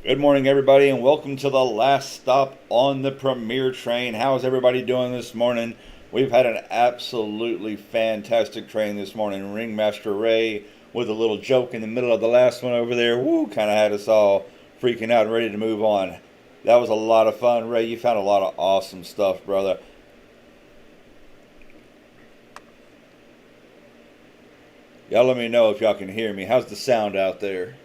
Good morning, everybody, and welcome to the last stop on the Premier Train. How is everybody doing this morning? We've had an absolutely fantastic train this morning. Ringmaster Ray with a little joke in the middle of the last one over there. Woo, kind of had us all freaking out and ready to move on. That was a lot of fun. Ray, you found a lot of awesome stuff, brother. Y'all let me know if y'all can hear me. How's the sound out there?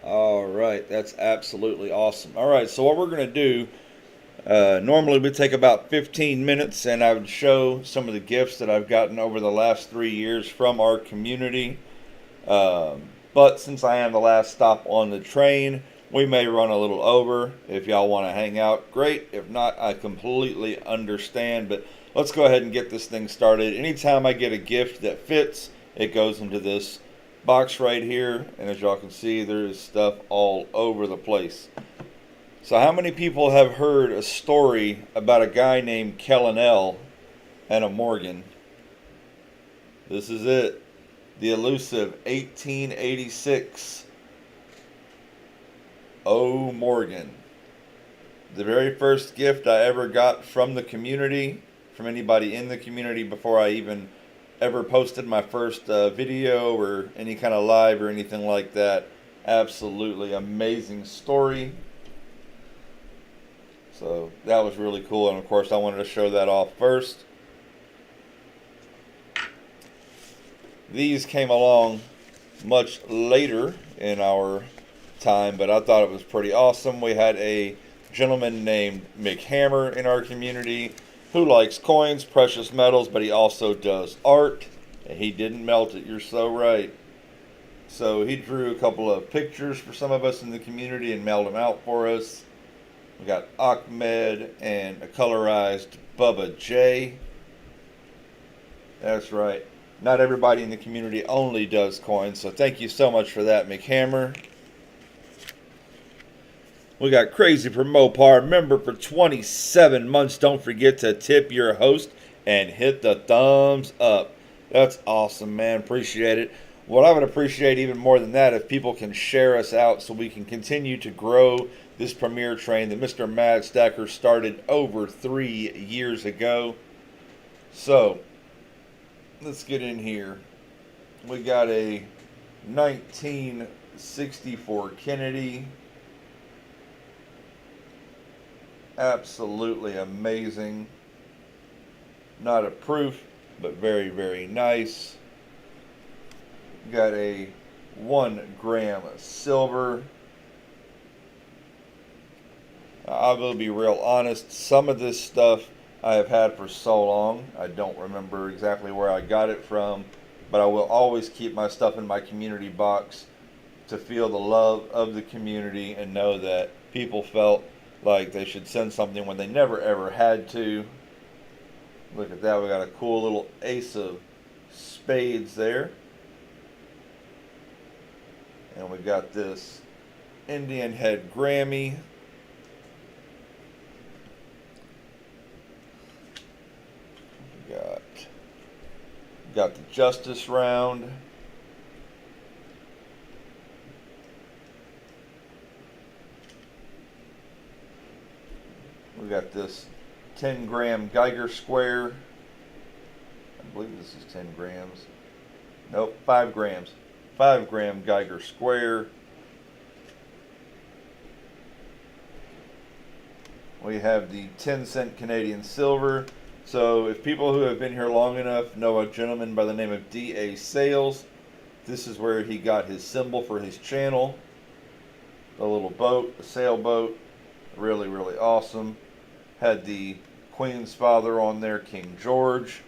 All right, that's absolutely awesome. All right, so what we're going to do, normally we take about 15 minutes and I would show some of the gifts that I've gotten over the last 3 years from our community. But since I am the last stop on the train, we may run a little over. If y'all want to hang out, great. If not, I completely understand. But let's go ahead and get this thing started. Anytime I get a gift that fits, it goes into this box right here. And as y'all can see, there is stuff all over the place. So how many people have heard a story about a guy named Kellanell and a Morgan? This is it. The elusive 1886 O. Morgan. The very first gift I ever got from the community, from anybody in the community before I even ever posted my first video or any kind of live or anything like that. Absolutely amazing story. So that was really cool, and of course I wanted to show that off first. These came along much later in our time, but I thought it was pretty awesome. We had a gentleman named Mick Hammer in our community who likes coins, precious metals, but he also does art. He didn't melt it, you're so right. So he drew a couple of pictures for some of us in the community and mailed them out for us. We got Ahmed and a colorized Bubba J. That's right. Not everybody in the community only does coins, so thank you so much for that, Mick Hammer. We got Crazy for Mopar, member for 27 months. Don't forget to tip your host and hit the thumbs up. That's awesome, man. Appreciate it. What I would appreciate even more than that if people can share us out so we can continue to grow this Premier Train that Mr. Mad Stacker started over 3 years ago. So, let's get in here. We got a 1964 Kennedy. Absolutely amazing. Not a proof, but very, very nice. Got a 1 gram silver. I will be real honest, some of this stuff I have had for so long, I don't remember exactly where I got it from, but I will always keep my stuff in my community box to feel the love of the community and know that people felt like they should send something when they never ever had to. Look at that, we got a cool little ace of spades there. And we got this Indian Head Grammy. Got the Justice Round. We got this 10-gram Geiger Square. I believe this is 10 grams. Nope, 5 grams. 5-gram Geiger Square. We have the 10-cent Canadian Silver. So if people who have been here long enough know a gentleman by the name of D.A. Sales, this is where he got his symbol for his channel. The little boat, the sailboat. Really, really awesome. Had the Queen's father on there, King George.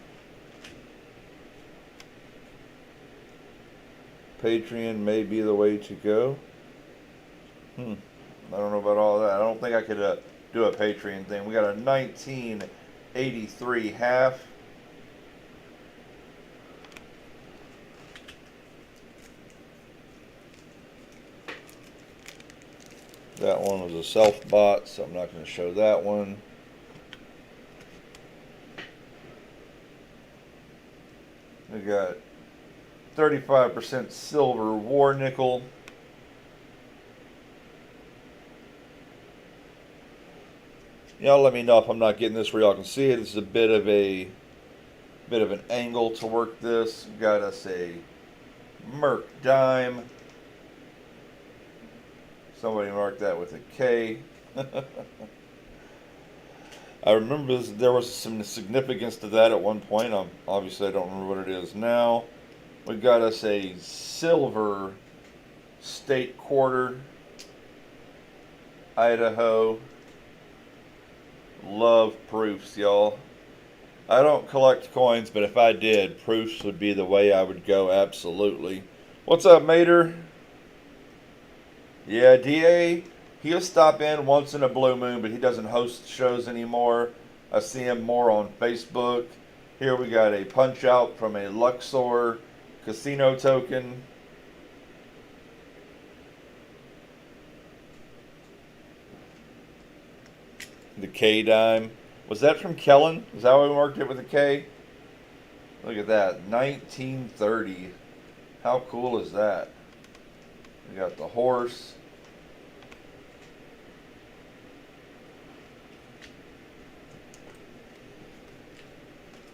Patreon may be the way to go. I don't know about all that. I don't think I could do a Patreon thing. We got a 1983 half. That one was a self-bought, so I'm not going to show that one. We got 35% silver war nickel. Y'all let me know if I'm not getting this where y'all can see it. This is a bit of an angle to work this. We got us a Merc dime. Somebody marked that with a K. I remember there was some significance to that at one point. Obviously, I don't remember what it is now. We got us a silver state quarter, Idaho. Love proofs, y'all. I don't collect coins, but if I did, proofs would be the way I would go, absolutely. What's up, Mater? Yeah, DA, he'll stop in once in a blue moon, but he doesn't host shows anymore. I see him more on Facebook. Here we got a punch out from a Luxor casino token. The K dime. Was that from Kellen? Is that why we marked it with a K? Look at that. 1930. How cool is that? We got the horse.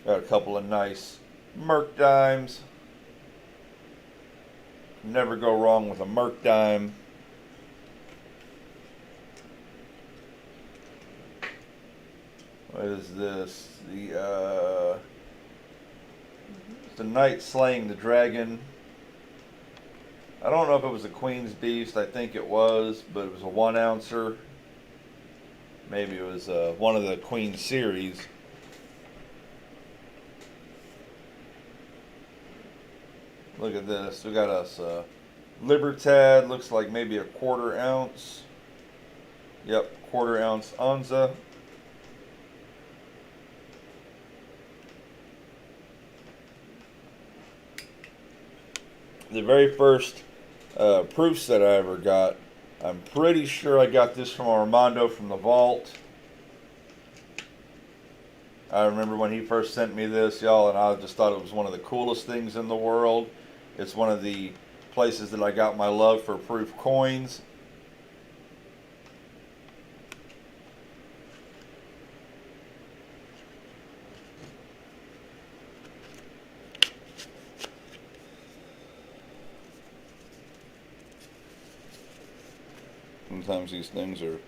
Got a couple of nice Merc dimes. Never go wrong with a Merc dime. What is this? The knight slaying the dragon. I don't know if it was a Queen's Beast. I think it was, but it was a 1 ouncer. Maybe it was one of the Queen series. Look at this. We got us Libertad. Looks like maybe a 1/4 ounce. Yep, 1/4 ounce Onza. The very first proofs that I ever got, I'm pretty sure I got this from Armando from the vault. I remember when he first sent me this, y'all, and I just thought it was one of the coolest things in the world. It's one of the places that I got my love for proof coins. Sometimes these things are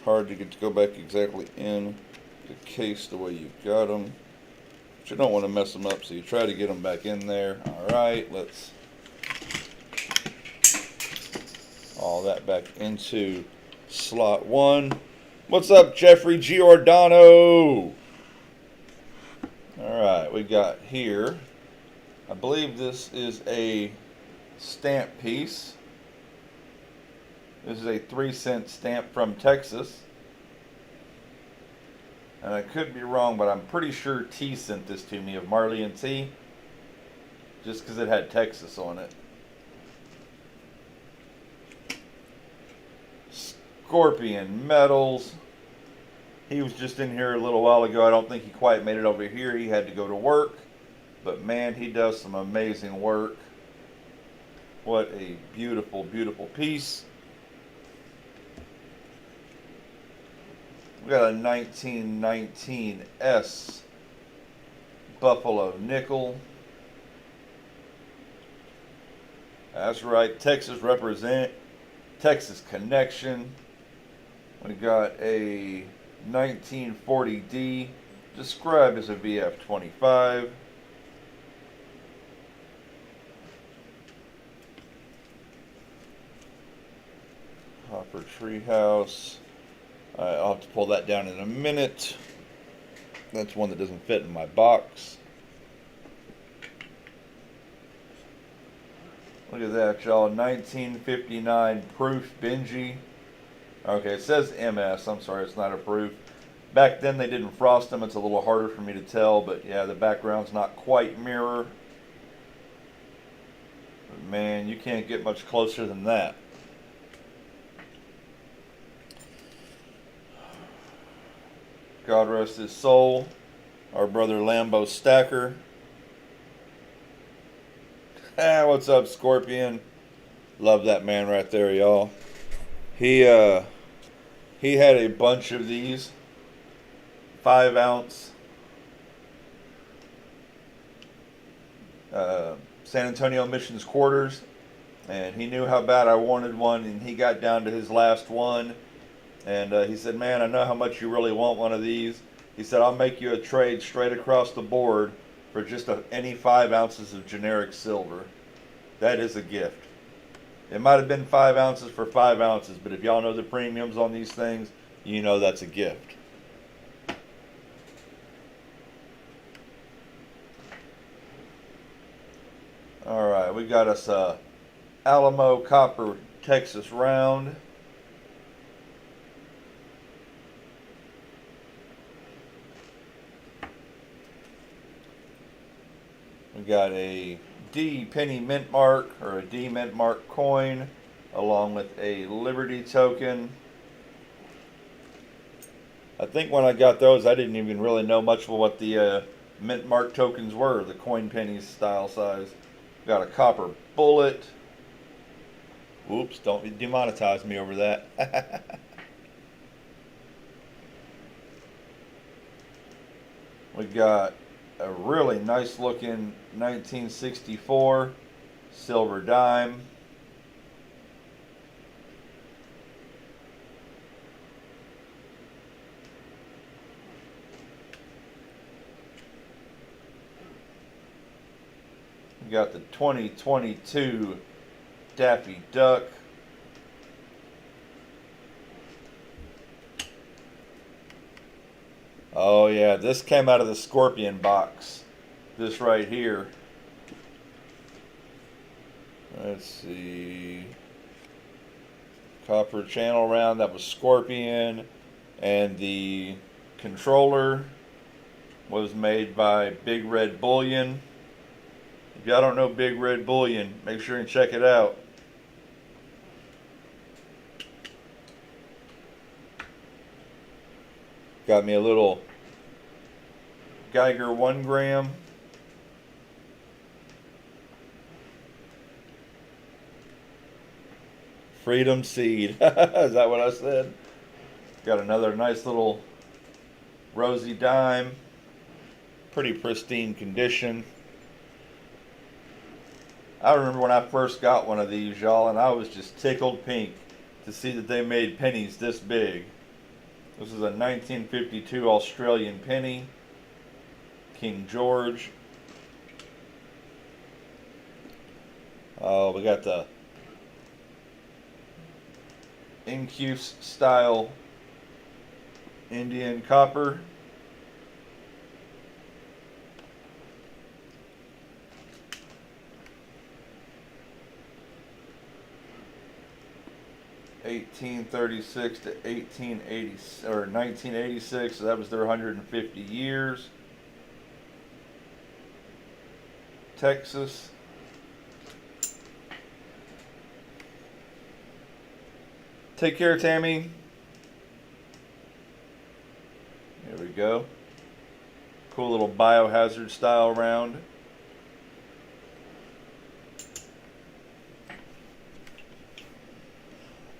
hard to get to go back exactly in the case the way you got them. But you don't want to mess them up, so you try to get them back in there. Alright, let's all that back into slot 1. What's up, Jeffrey Giordano? Alright, we got here, I believe this is a stamp piece. This is a 3-cent stamp from Texas. And I could be wrong, but I'm pretty sure T sent this to me, of Marley and T. Just because it had Texas on it. Scorpion Metals. He was just in here a little while ago. I don't think he quite made it over here. He had to go to work. But man, he does some amazing work. What a beautiful, beautiful piece. We got a 1919 S Buffalo nickel. That's right, Texas represent, Texas connection. We got a 1940D, described as a VF25. Hopper Treehouse. I'll have to pull that down in a minute. That's one that doesn't fit in my box. Look at that, y'all. 1959 proof Benji. Okay, it says MS. I'm sorry, it's not a proof. Back then they didn't frost them. It's a little harder for me to tell, but yeah, the background's not quite mirror. But man, you can't get much closer than that. God rest his soul. Our brother Lambo Stacker. What's up, Scorpion? Love that man right there, y'all. He had a bunch of these 5-ounce San Antonio Missions quarters, and he knew how bad I wanted one, and he got down to his last one, and he said, man, I know how much you really want one of these. He said, I'll make you a trade straight across the board for just any 5 ounces of generic silver. That is a gift. It might have been 5 ounces for 5 ounces, but if y'all know the premiums on these things, you know that's a gift. Alright, we got us a Alamo Copper Texas round. We got a D penny mint mark, or a D mint mark coin, along with a Liberty token. I think when I got those, I didn't even really know much of what the mint mark tokens were, the coin pennies style size. Got a copper bullet. Oops, don't demonetize me over that. We got a really nice looking 1964 silver dime. We got the 2022 Daffy Duck. Oh yeah, this came out of the Scorpion box. This right here. Let's see. Copper channel round, that was Scorpion. And the controller was made by Big Red Bullion. If y'all don't know Big Red Bullion, make sure and check it out. Got me a little Geiger 1 gram. Freedom Seed. Is that what I said? Got another nice little rosy dime. Pretty pristine condition. I remember when I first got one of these, y'all, and I was just tickled pink to see that they made pennies this big. This is a 1952 Australian penny. King George. Oh, we got the Incuse style Indian copper. (1836 to 1880 or 1986). So that was their 150 years. Texas. Take care, Tammy. There we go. Cool little biohazard style round.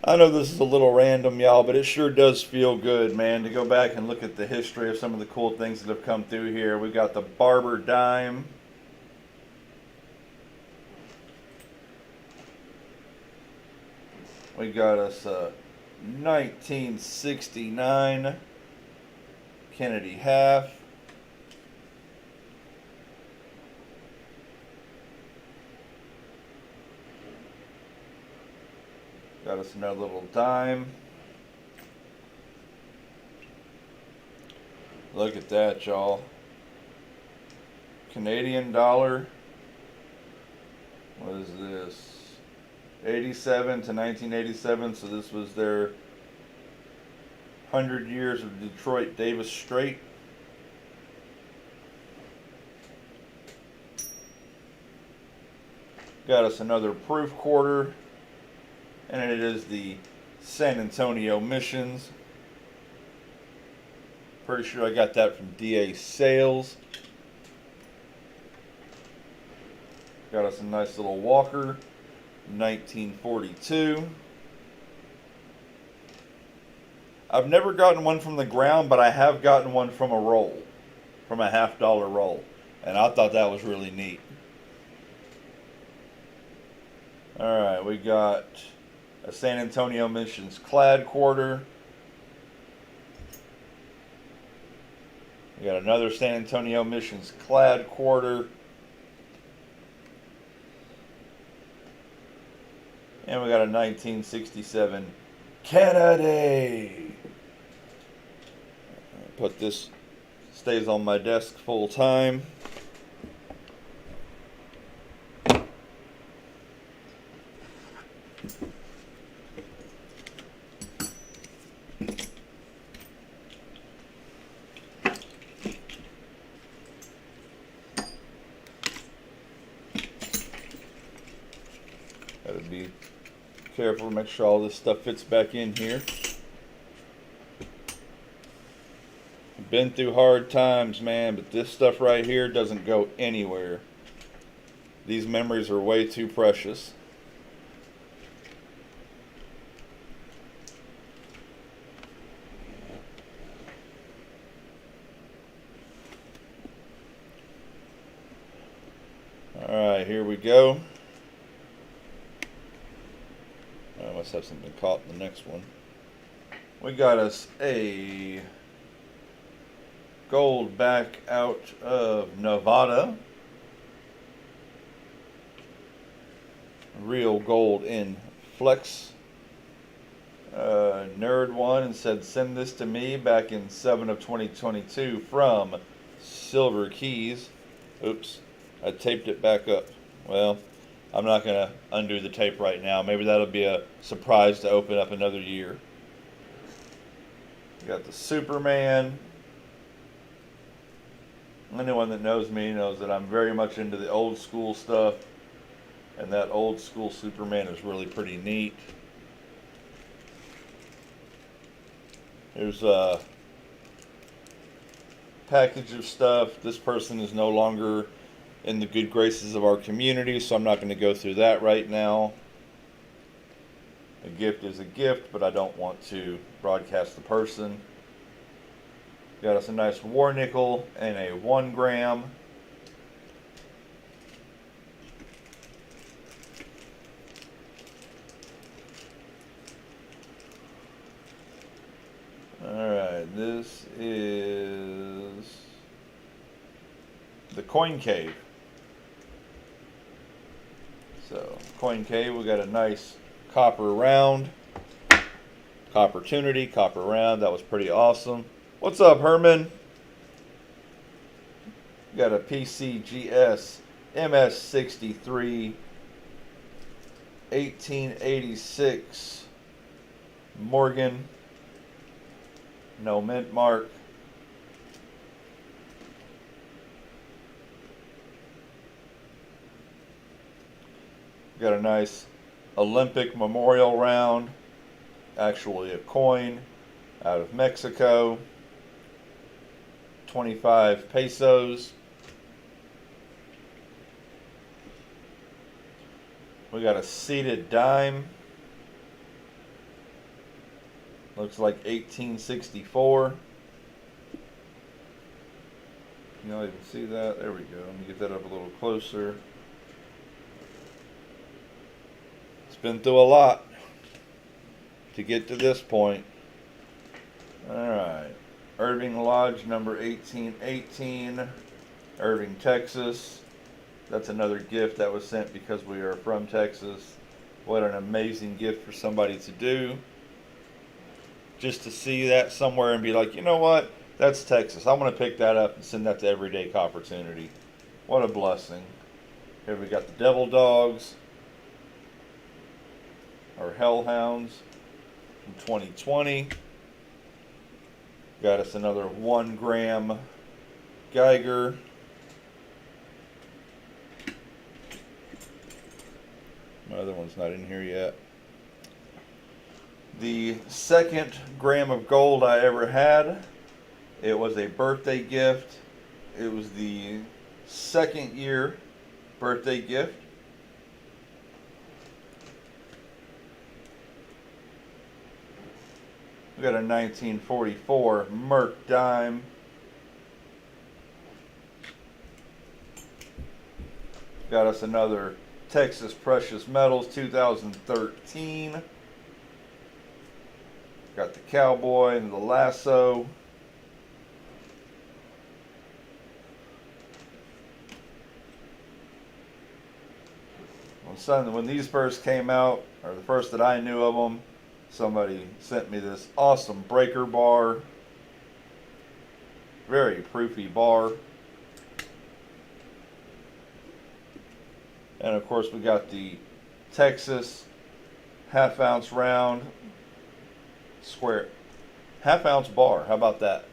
I know this is a little random, y'all, but it sure does feel good, man, to go back and look at the history of some of the cool things that have come through here. We got the Barber dime. We got us a 1969 Kennedy half. Got us another little dime. Look at that, y'all. Canadian dollar. What is this? 87 to 1987, so this was their 100 years of Detroit Davis Strait. Got us another proof quarter, and it is the San Antonio Missions. Pretty sure I got that from DA Sales. Got us a nice little Walker, 1942. I've never gotten one from the ground, but I have gotten one from a roll, from a $50 roll. And I thought that was really neat. Alright, we got a San Antonio Missions clad quarter. We got another San Antonio Missions clad quarter. And we got a 1967 Kennedy. Put this, stays on my desk full time. Gotta be careful to make sure all this stuff fits back in here. Been through hard times, man, but this stuff right here doesn't go anywhere. These memories are way too precious. Alright, here we go. I must have something caught in the next one. We got us a gold back out of Nevada. Real gold in flex. Nerd one and said send this to me back in 7 of 2022 from Silver Keys. Oops, I taped it back up. Well, I'm not going to undo the tape right now. Maybe that'll be a surprise to open up another year. We got the Superman. Anyone that knows me knows that I'm very much into the old school stuff. And that old school Superman is really pretty neat. Here's a package of stuff. This person is no longer in the good graces of our community, so I'm not going to go through that right now. A gift is a gift, but I don't want to broadcast the person. Got us a nice war nickel and a 1 gram. Alright, this is the Coin Cave. So, Coin Cave, we got a nice copper round. Coppertunity, copper round, that was pretty awesome. What's up, Herman? Got a PCGS MS63 1886 Morgan. No mint mark. Got a nice Olympic memorial round. Actually a coin out of Mexico. 25 pesos. We got a seated dime. Looks like 1864. You know, you can see that. There we go. Let me get that up a little closer. It's been through a lot to get to this point. Alright. Irving Lodge number 1818. Irving, Texas. That's another gift that was sent because we are from Texas. What an amazing gift for somebody to do. Just to see that somewhere and be like, you know what? That's Texas. I'm going to pick that up and send that to Everyday Coppertunity. What a blessing. Here we got the Devil Dogs. Or Hellhounds from 2020. Got us another 1 gram Geiger. My other one's not in here yet. The second gram of gold I ever had It was a birthday gift. It was the second year birthday gift. We got a 1944 Merc dime. Got us another Texas Precious Metals 2013. Got the Cowboy and the Lasso. When these first came out, or the first that I knew of them, somebody sent me this awesome breaker bar. Very proofy bar. And of course we got the Texas half-ounce round square. Half-ounce bar. How about that?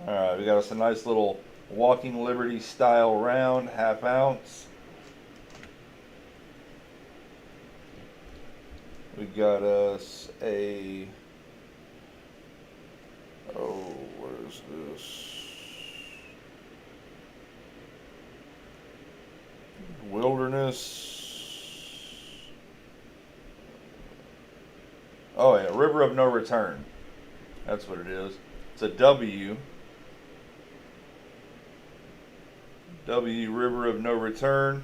Alright, we got us a nice little Walking Liberty style round, half-ounce. We got us a... Oh, what is this? Wilderness. Oh yeah, River of No Return. That's what it is. It's a W. W River of No Return.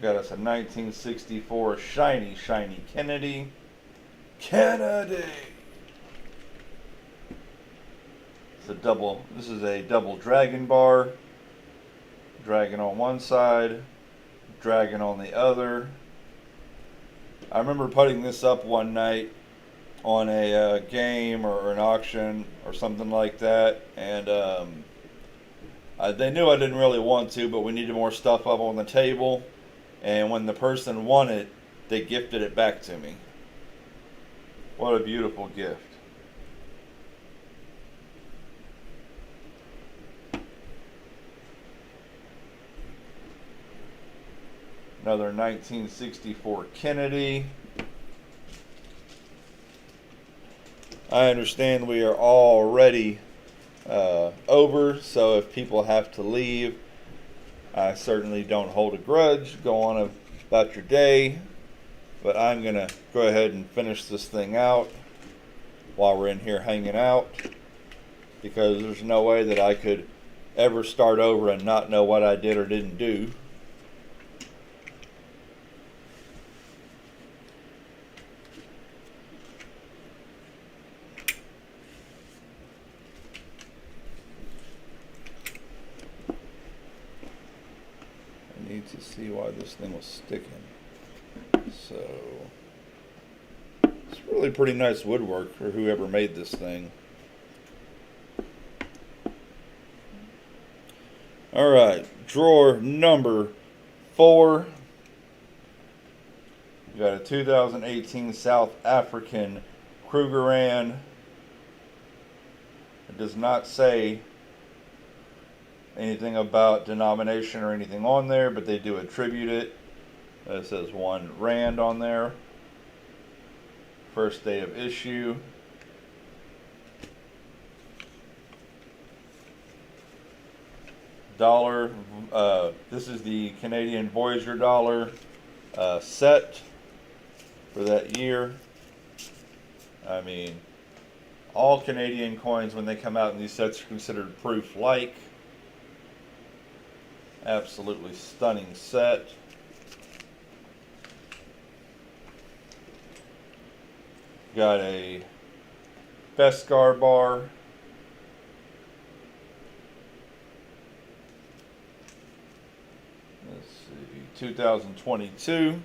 Got us a 1964 shiny Kennedy. Kennedy. This is a double dragon bar. Dragon on one side, dragon on the other. I remember putting this up one night on a game or an auction or something like that, and they knew I didn't really want to, but we needed more stuff up on the table, and when the person won it, they gifted it back to me. What a beautiful gift. Another 1964 Kennedy. I understand we are already over, so if people have to leave, I certainly don't hold a grudge. Go on about your day. But I'm going to go ahead and finish this thing out while we're in here hanging out, because there's no way that I could ever start over and not know what I did or didn't do. To see why this thing was sticking. So it's really pretty nice woodwork for whoever made this thing. Alright, drawer number 4. We got a 2018 South African Krugerrand. It does not say anything about denomination or anything on there, but they do attribute it. It says 1 rand on there. First day of issue. Dollar. This is the Canadian Voyager dollar set for that year. I mean, all Canadian coins when they come out in these sets are considered proof-like. Absolutely stunning set. Got a Beskar bar. Let's see, 2022.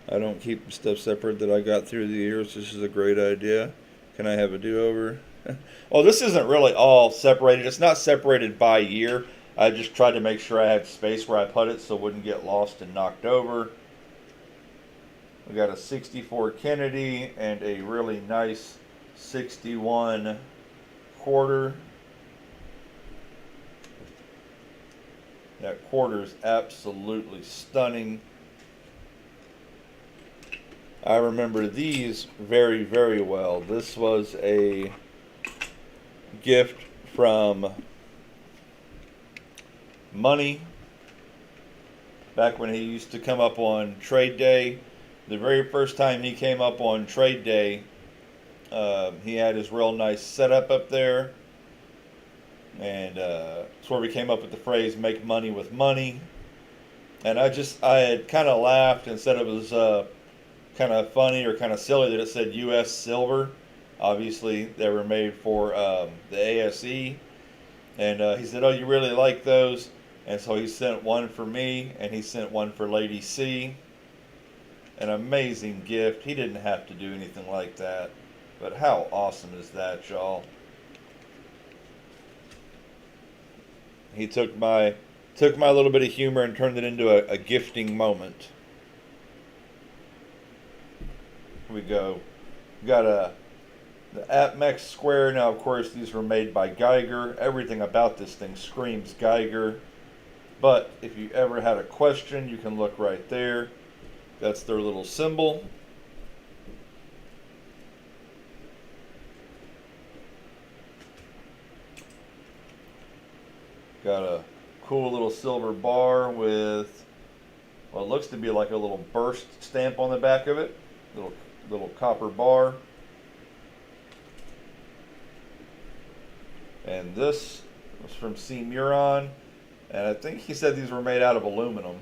I don't keep stuff separate that I got through the years. This is a great idea. Can I have a do-over? Well, this isn't really all separated. It's not separated by year. I just tried to make sure I had space where I put it so it wouldn't get lost and knocked over. We got a 64 Kennedy and a really nice 61 quarter. That quarter is absolutely stunning. I remember these very, very well. This was a gift from Money back when he used to come up on trade day. The very first time he came up on trade day, he had his real nice setup up there, and that's where we came up with the phrase "make money with money." And I had kind of laughed and said it was kind of funny or kind of silly that it said U.S. silver. Obviously, they were made for the ASE, and he said, "Oh, you really like those?" And so he sent one for me, and he sent one for Lady C. An amazing gift. He didn't have to do anything like that. But how awesome is that, y'all? He took my little bit of humor and turned it into a gifting moment. Here we go. We got the APMEX square. Now, of course, these were made by Geiger. Everything about this thing screams Geiger. But if you ever had a question, you can look right there. That's their little symbol. Got a cool little silver bar with what looks to be like a little burst stamp on the back of it. Little copper bar. And this was from C. Muron. And I think he said these were made out of aluminum.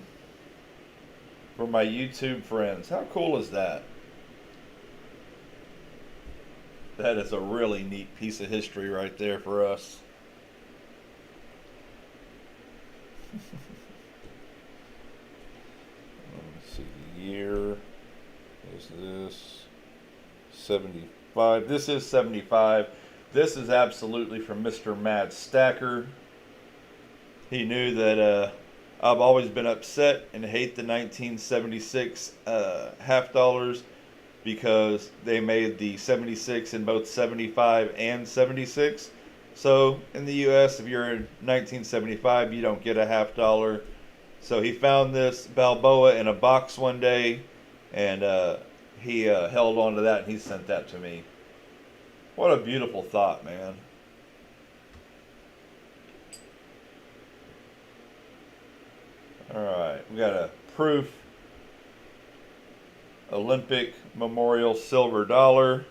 For my YouTube friends. How cool is that? That is a really neat piece of history right there for us. Let's see, the year is this 75. This is 75. This is absolutely from Mr. Mad Stacker. He knew that I've always been upset and hate the 1976 half dollars because they made the 76 in both 75 and 76. So in the U.S., if you're in 1975, you don't get a half dollar. So he found this Balboa in a box one day, and he held on to that, and he sent that to me. What a beautiful thought, man. Alright, we got a proof Olympic Memorial silver dollar.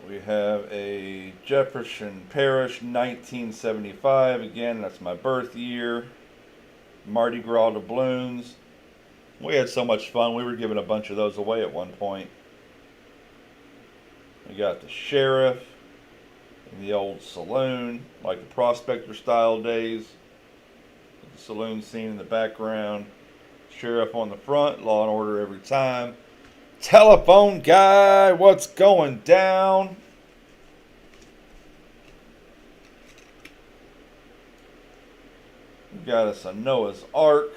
We have a Jefferson Parish 1975. Again, that's my birth year. Mardi Gras doubloons. We had so much fun. We were giving a bunch of those away at one point. We got the sheriff in the old saloon, like the Prospector style days. The saloon scene in the background. Sheriff on the front, law and order every time. Telephone guy, what's going down? We got us a Noah's Ark.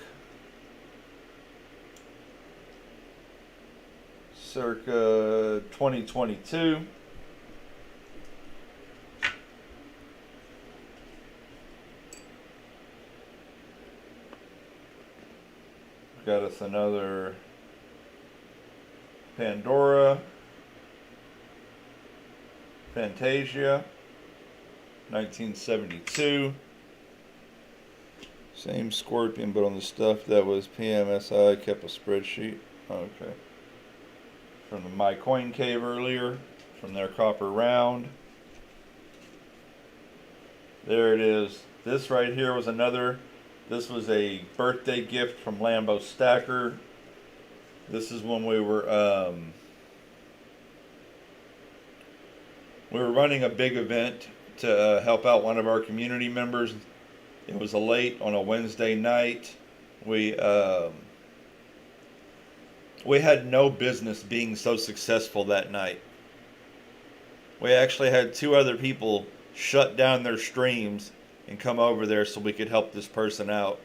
Circa 2022. Got us another Pandora, Fantasia, 1972. Same Scorpion, but on the stuff that was PMSI, kept a spreadsheet. Okay. From the My Coin Cave earlier, from their copper round. There it is. This right here was another. This was a birthday gift from Lambo Stacker. This is when we were running a big event to help out one of our community members. It was late on a Wednesday night. We had no business being so successful that night. We actually had two other people shut down their streams and come over there so we could help this person out.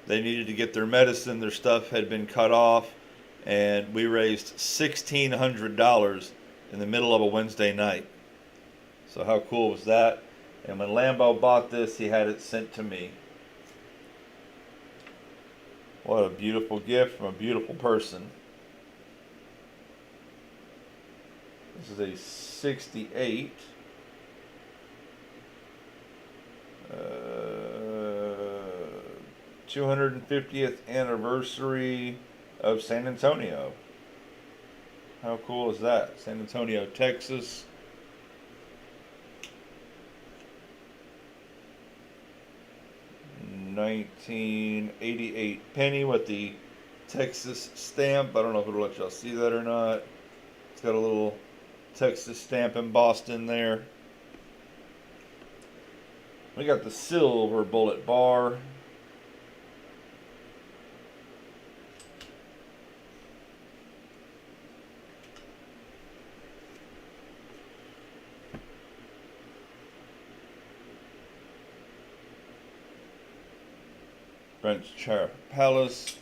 They needed to get their medicine. Their stuff had been cut off, and we raised $1,600 in the middle of a Wednesday night. So how cool was that? And when Lambo bought this, he had it sent to me. What a beautiful gift from a beautiful person. This is a 68. 250th anniversary of San Antonio. How cool is that? San Antonio, Texas. $19.88 penny with the Texas stamp. I don't know if it'll let y'all see that or not. It's got a little Texas stamp embossed in there. We got the silver bullet bar. French Char Palace.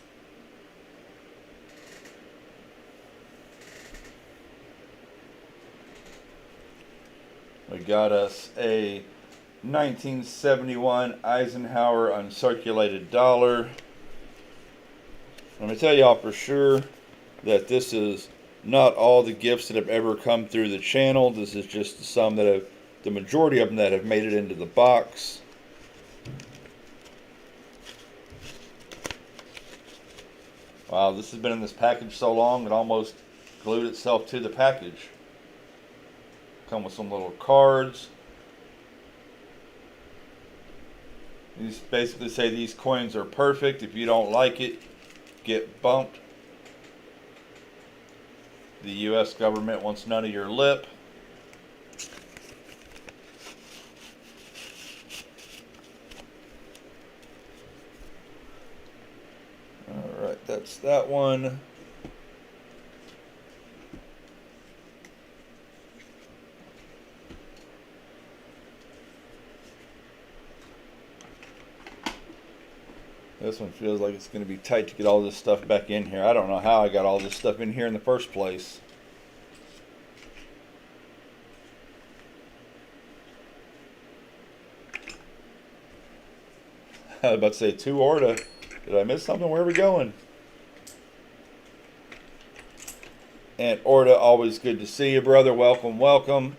We got us a 1971 Eisenhower uncirculated dollar. Let me tell y'all for sure that this is not all the gifts that have ever come through the channel. This is just some that have, the majority of them that have made it into the box. Wow, this has been in this package so long it almost glued itself to the package. Come with some little cards. These basically say these coins are perfect. If you don't like it, get bumped. The U.S. government wants none of your lip. Alright, that's that one. This one feels like it's going to be tight to get all this stuff back in here. I don't know how I got all this stuff in here in the first place. I was about to say 2 Orta. Did I miss something? Where are we going? And Orta, always good to see you, brother. Welcome, welcome.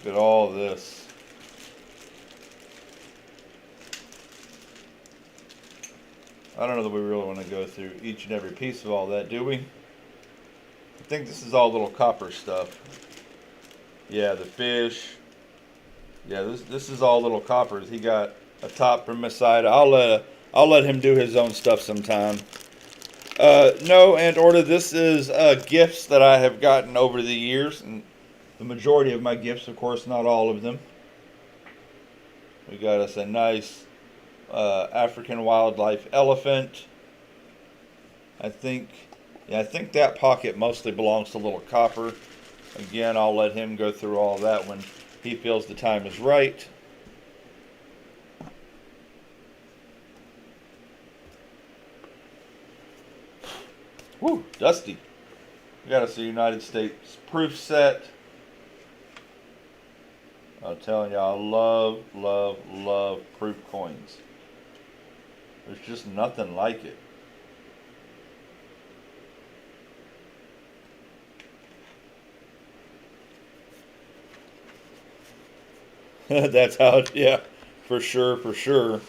Look at all this. I don't know that we really want to go through each and every piece of all that, do we? I think this is all little copper stuff. Yeah, the fish. Yeah, this is all little coppers. He got a top from Messiah. I'll let him do his own stuff sometime. No, and Orta, this is gifts that I have gotten over the years, and the majority of my gifts, of course, not all of them. We got us a nice African wildlife elephant. I think that pocket mostly belongs to little copper. Again, I'll let him go through all that when he feels the time is right. Woo, dusty. We got us a United States proof set. I'm telling you, I love, love, love proof coins. There's just nothing like it. That's how it, yeah, for sure, for sure.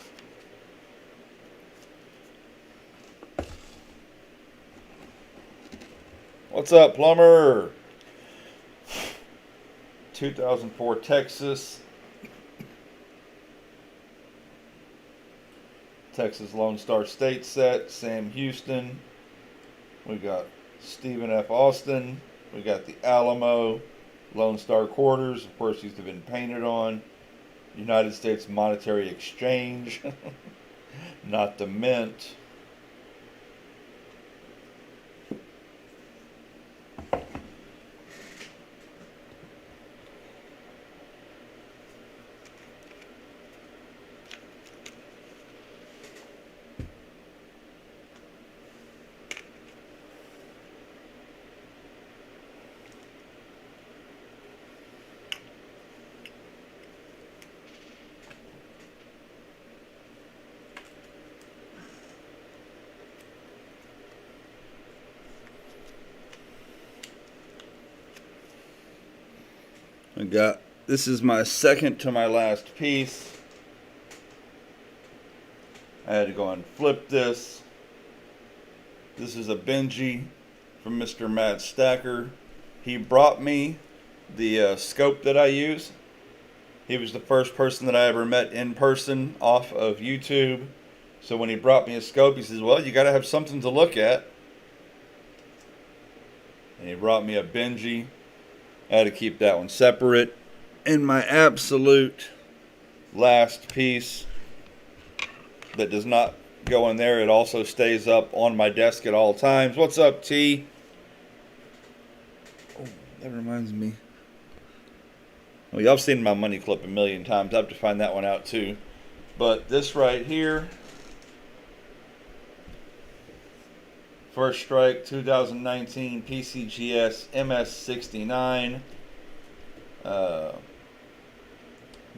What's up, plumber? 2004 Texas. Texas Lone Star State set. Sam Houston. We got Stephen F. Austin. We got the Alamo. Lone Star quarters. Of course, these have been painted on. United States Monetary Exchange, not the Mint. This is my second to my last piece. I had to go and flip this. This is a Benji from Mr. Matt Stacker. He brought me the scope that I use. He was the first person that I ever met in person off of YouTube. So when he brought me a scope, he says, well, you got to have something to look at. And he brought me a Benji. I had to keep that one separate. And my absolute last piece that does not go in there, it also stays up on my desk at all times. What's up, T? Oh, that reminds me. Well, y'all have seen my money clip a million times. I have to find that one out too. But this right here, First Strike 2019 PCGS MS69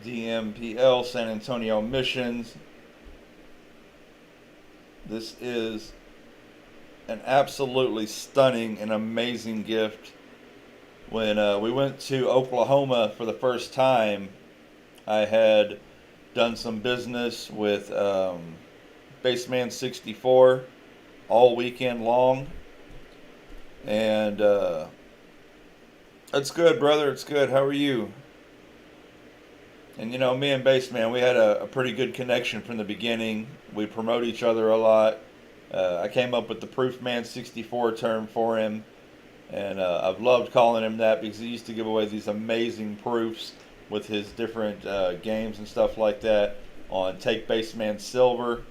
DMPL San Antonio Missions. This is an absolutely stunning and amazing gift. When we went to Oklahoma for the first time, I had done some business with Baseman 64 all weekend long. And it's good, brother. It's good. How are you? And you know, me and Baseman, we had a pretty good connection from the beginning. We promote each other a lot. I came up with the Proofman 64 term for him. And I've loved calling him that because he used to give away these amazing proofs with his different games and stuff like that on Take Baseman Silver.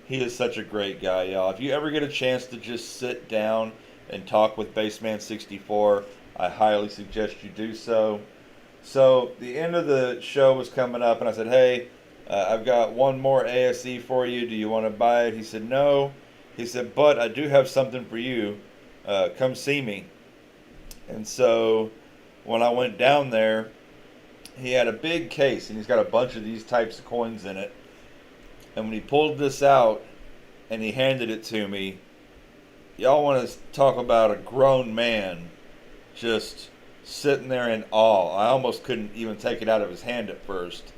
He is such a great guy, y'all. If you ever get a chance to just sit down and talk with Baseman 64, I highly suggest you do so. So the end of the show was coming up, and I said, hey, I've got one more ASE for you. Do you want to buy it? He said, no. He said, but I do have something for you. Come see me. And so when I went down there, he had a big case, and he's got a bunch of these types of coins in it. And when he pulled this out and he handed it to me, y'all want to talk about a grown man just sitting there in awe. I almost couldn't even take it out of his hand at first.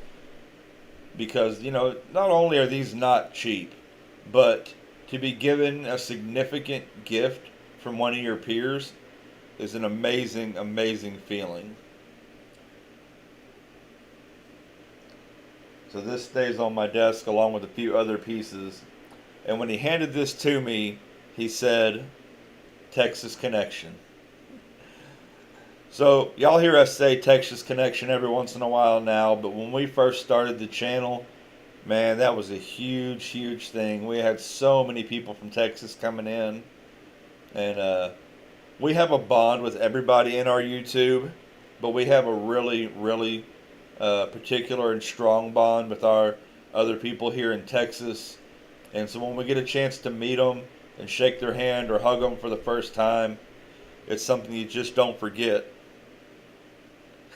Because, you know, not only are these not cheap, but to be given a significant gift from one of your peers is an amazing, amazing feeling. So this stays on my desk along with a few other pieces. And when he handed this to me, he said, Texas Connection. So y'all hear us say Texas Connection every once in a while now, but when we first started the channel, man, that was a huge, huge thing. We had so many people from Texas coming in. And we have a bond with everybody in our YouTube, but we have a really, really particular and strong bond with our other people here in Texas. And so when we get a chance to meet them and shake their hand or hug them for the first time, it's something you just don't forget.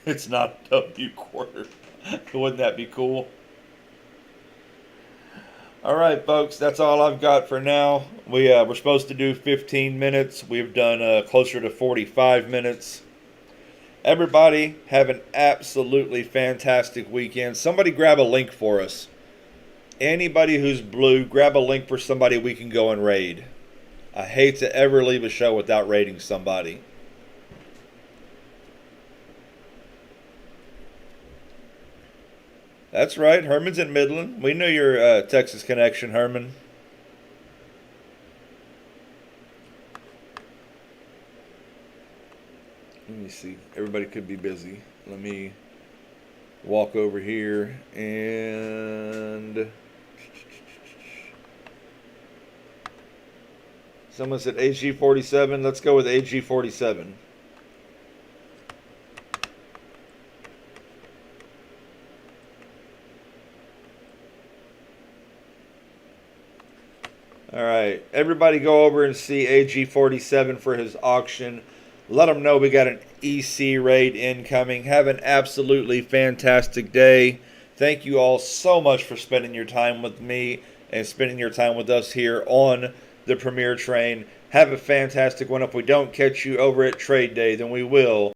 It's not W quarter. Wouldn't that be cool? All right, folks, that's all I've got for now. We're supposed to do 15 minutes. We've done closer to 45 minutes. Everybody have an absolutely fantastic weekend. Somebody grab a link for us. Anybody who's blue, grab a link for somebody we can go and raid. I hate to ever leave a show without raiding somebody. That's right, Herman's in Midland. We knew your Texas Connection, Herman. Let me see. Everybody could be busy. Let me walk over here and someone said AG47. Let's go with AG47. All right, everybody go over and see AG47 for his auction. Let them know we got an EC raid incoming. Have an absolutely fantastic day. Thank you all so much for spending your time with me and spending your time with us here on the Premier Train. Have a fantastic one. If we don't catch you over at Trade Day, then we will